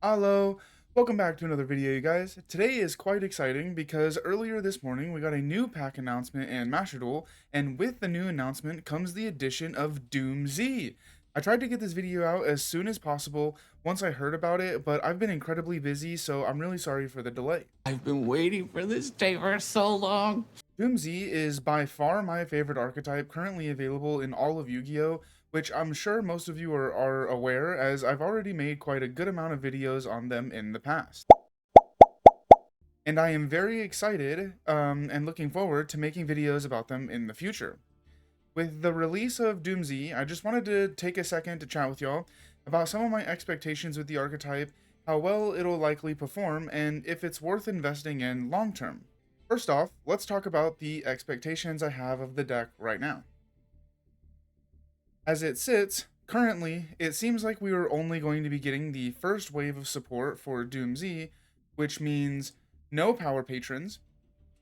Hello, welcome back to another video, you guys. Today is quite exciting because earlier this morning we got a new pack announcement in Masterduel, and with the new announcement comes the addition of Doomz. I tried to get this video out as soon as possible once I heard about it, but I've been incredibly busy, so I'm really sorry for the delay. I've been waiting for this day for so long. Doomz is by far my favorite archetype currently available in all of Yu-Gi-Oh!, which I'm sure most of you are aware, as I've already made quite a good amount of videos on them in the past. And I am very excited and looking forward to making videos about them in the future. With the release of Doomz, I just wanted to take a second to chat with y'all about some of my expectations with the archetype, how well it'll likely perform, and if it's worth investing in long term. First off, let's talk about the expectations I have of the deck right now. As it sits, currently, it seems like we are only going to be getting the first wave of support for Doomz, which means no power patrons,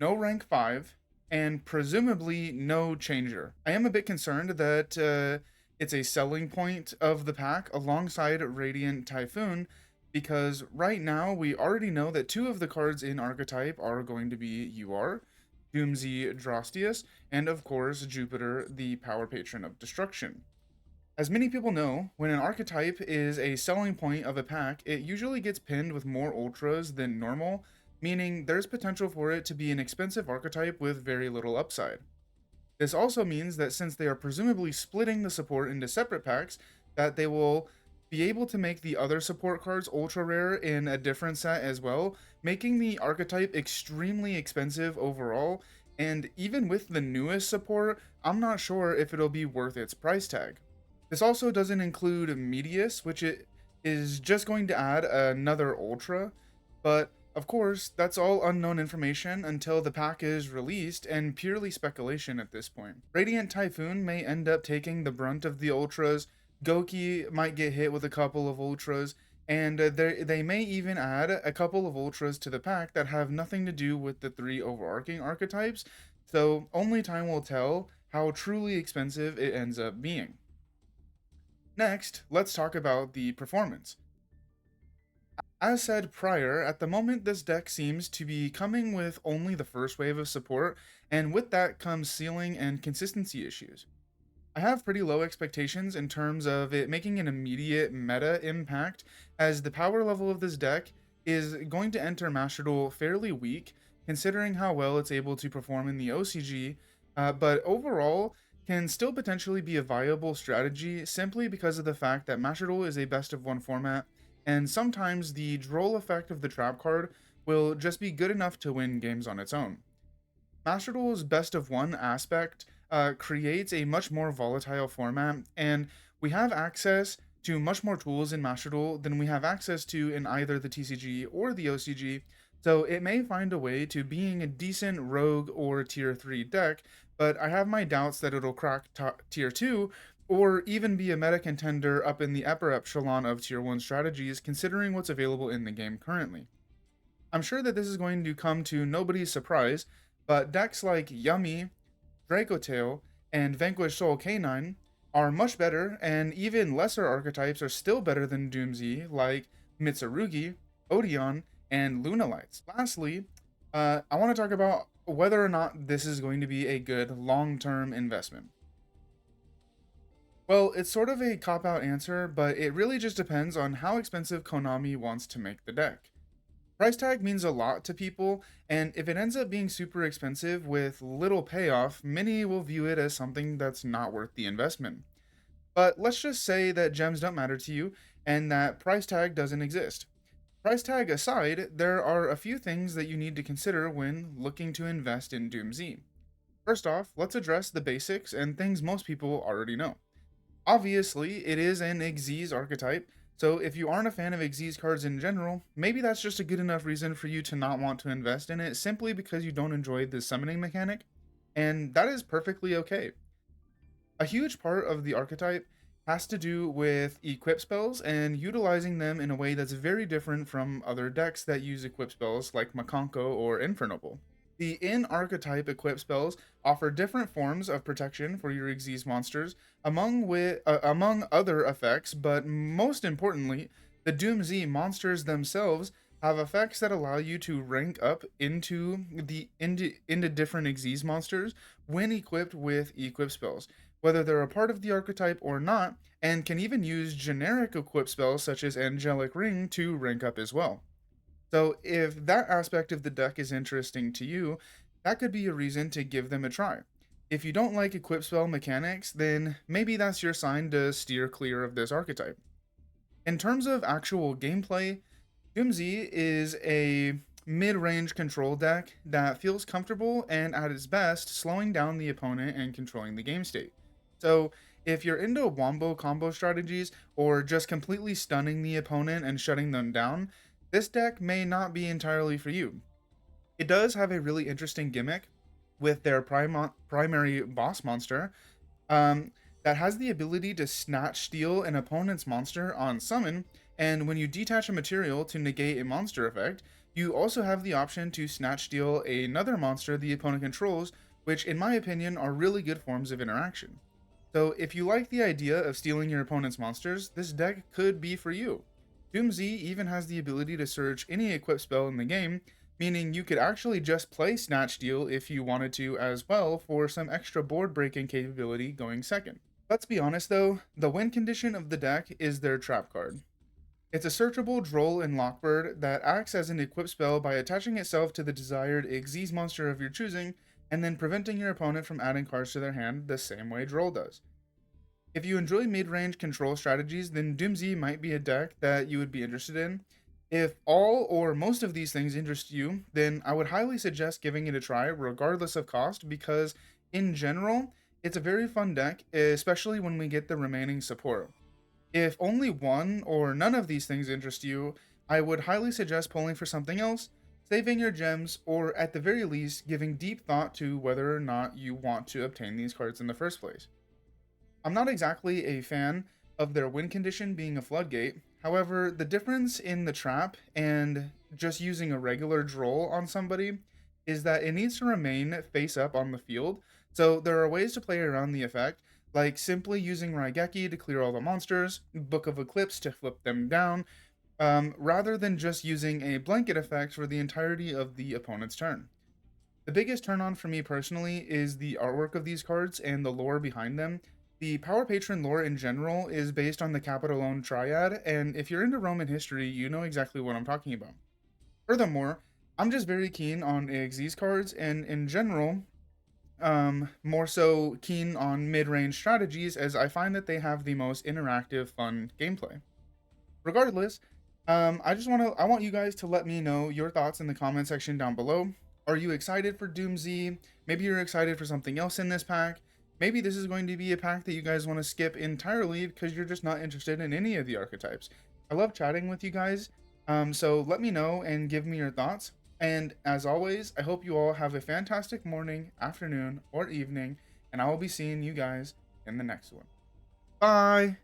no rank 5, and presumably no changer. I am a bit concerned that it's a selling point of the pack alongside Radiant Typhoon, because right now we already know that two of the cards in Archetype are going to be UR, Doomz Drostius, and of course Jupiter, the Power Patron of Destruction. As many people know, when an archetype is a selling point of a pack, it usually gets pinned with more ultras than normal, meaning there's potential for it to be an expensive archetype with very little upside. This also means that since they are presumably splitting the support into separate packs, that they will be able to make the other support cards ultra rare in a different set as well, making the archetype extremely expensive overall, and even with the newest support, I'm not sure if it'll be worth its price tag. This also doesn't include Medius, which it is just going to add another ultra, but of course, that's all unknown information until the pack is released and purely speculation at this point. Radiant Typhoon may end up taking the brunt of the ultras, Goki might get hit with a couple of ultras, and they may even add a couple of ultras to the pack that have nothing to do with the three overarching archetypes, so only time will tell how truly expensive it ends up being. Next, let's talk about the performance. As said prior, at the moment this deck seems to be coming with only the first wave of support, and with that comes ceiling and consistency issues. I have pretty low expectations in terms of it making an immediate meta impact, as the power level of this deck is going to enter Master Duel fairly weak, considering how well it's able to perform in the OCG, but overall can still potentially be a viable strategy simply because of the fact that Master Duel is a best of one format, and sometimes the droll effect of the trap card will just be good enough to win games on its own. Master Duel's best of one aspect creates a much more volatile format, and we have access to much more tools in Master Duel than we have access to in either the TCG or the OCG, so it may find a way to being a decent rogue or tier 3 deck, but I have my doubts that it'll crack tier 2 or even be a meta contender up in the upper echelon of tier 1 strategies, considering what's available in the game currently. I'm sure that this is going to come to nobody's surprise, but decks like Yummy, Dracotail, and Vanquished Soul K9 are much better, and even lesser archetypes are still better than Doomz, like Mitsurugi, Odeon, and Lunalights. Lastly, I want to talk about whether or not this is going to be a good long-term investment. Well, it's sort of a cop-out answer, but it really just depends on how expensive Konami wants to make the deck. Price tag means a lot to people, and if it ends up being super expensive with little payoff, many will view it as something that's not worth the investment. But let's just say that gems don't matter to you, and that price tag doesn't exist. Price tag aside, there are a few things that you need to consider when looking to invest in Doomz. First off, let's address the basics and things most people already know. Obviously, it is an Xyz archetype, so if you aren't a fan of Xyz cards in general, maybe that's just a good enough reason for you to not want to invest in it simply because you don't enjoy the summoning mechanic, and that is perfectly okay. A huge part of the archetype has to do with equip spells and utilizing them in a way that's very different from other decks that use equip spells like Makonko or Infernoble. The in-archetype equip spells offer different forms of protection for your Xyz monsters, among other effects, but most importantly, The Doomz monsters themselves have effects that allow you to rank up into different Xyz monsters when equipped with equip spells, whether they're a part of the archetype or not, and can even use generic equip spells such as Angelic Ring to rank up as well. So if that aspect of the deck is interesting to you, that could be a reason to give them a try. If you don't like equip spell mechanics, then maybe that's your sign to steer clear of this archetype. In terms of actual gameplay, Doomz is a mid-range control deck that feels comfortable and at its best slowing down the opponent and controlling the game state. So if you're into wombo combo strategies or just completely stunning the opponent and shutting them down, this deck may not be entirely for you. It does have a really interesting gimmick with their primary boss monster, that has the ability to snatch steal an opponent's monster on summon, and when you detach a material to negate a monster effect, you also have the option to snatch steal another monster the opponent controls, which in my opinion are really good forms of interaction. So if you like the idea of stealing your opponent's monsters, this deck could be for you. Doomz even has the ability to search any equip spell in the game, meaning you could actually just play Snatch Steal if you wanted to as well for some extra board breaking capability going second. Let's be honest though, the win condition of the deck is their trap card. It's a searchable Droll and Lockbird that acts as an equip spell by attaching itself to the desired Xyz monster of your choosing, and then preventing your opponent from adding cards to their hand the same way Droll does. If you enjoy mid-range control strategies, then Doomz might be a deck that you would be interested in. If all or most of these things interest you, then I would highly suggest giving it a try regardless of cost, because in general, it's a very fun deck, especially when we get the remaining support. If only one or none of these things interest you, I would highly suggest pulling for something else, saving your gems, or at the very least, giving deep thought to whether or not you want to obtain these cards in the first place. I'm not exactly a fan of their win condition being a floodgate. However, the difference in the trap and just using a regular droll on somebody is that it needs to remain face up on the field. So there are ways to play around the effect, like simply using Raigeki to clear all the monsters, Book of Eclipse to flip them down, rather than just using a blanket effect for the entirety of the opponent's turn. The biggest turn on for me personally is the artwork of these cards and the lore behind them. The Power Patron lore in general is based on the Capitalone Triad, and if you're into Roman history, you know exactly what I'm talking about. Furthermore, I'm just very keen on Xyz cards, and in general, more so keen on mid-range strategies, as I find that they have the most interactive, fun gameplay. Regardless, I want you guys to let me know your thoughts in the comment section down below. Are you excited for Doomz? Maybe you're excited for something else in this pack. Maybe this is going to be a pack that you guys want to skip entirely because you're just not interested in any of the archetypes. I love chatting with you guys, so let me know and give me your thoughts. And as always, I hope you all have a fantastic morning, afternoon, or evening, and I will be seeing you guys in the next one. Bye!